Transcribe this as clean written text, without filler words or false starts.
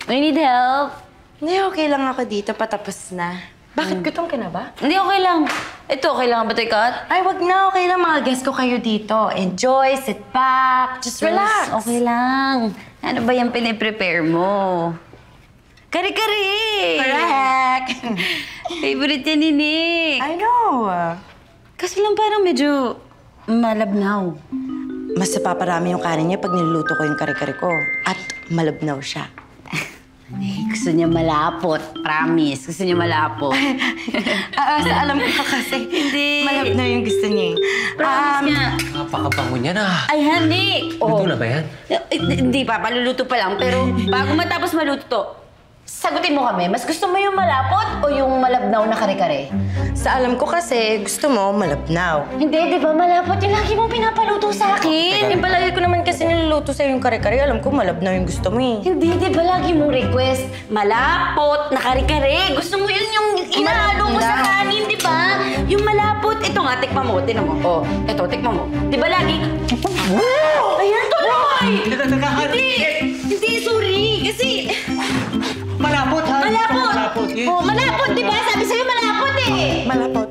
I need help. Hindi, okay lang ako dito. Patapos na. Bakit gutom ka na ba? Hindi, okay lang. Ito, okay lang ba ito ikat? Ay, wag na. Okay lang. Mga guests ko kayo dito. Enjoy, sit back, just relax. Okay lang. Ano ba yung piniprepare mo? Kare-kare! Correct. Favorite yan ni Nick. I know. Kasi lang parang medyo malabnaw. Mas napaparami yung kanin niya pag niluluto ko yung kare-kare ko. At malabnaw siya. Gusto niya malapot. Promise. Gusto niya malapot. Sa alam ko kasi. Hindi. Malabnaw yung gusto niya. Promise niya. Napakabango niya na. Ay, Nick! Luto na ba yan? Hindi pa. Paluluto pa lang. Pero bago matapos maluto to, sagutin mo kami. Mas gusto mo yung malapot o yung malabnaw na kare-kare? Sa alam ko kasi, gusto mo malabnaw. Hindi, di ba? Malapot yung lagi mong pinapaluto sa akin. Eh, palagi ko naman kasi niluluto sa'yo yung kare-kare. Alam ko malabnaw yung gusto mo eh. Hindi, di ba lagi mong request? Malapot na kare-kare. Gusto mo yun yung inahalo mo sa kanin, di ba? Yung malapot. Ito nga, tikman mo. Tinan mo. Oh, ito, tikman mo. Di ba lagi? Ayan, tuloy! Hindi! Hindi, sorry. Kasi... Malapot, ha? Malapot! Malapot, yes. Oh, malapot, di ba? Sabi sa'yo malapot eh! Malapot.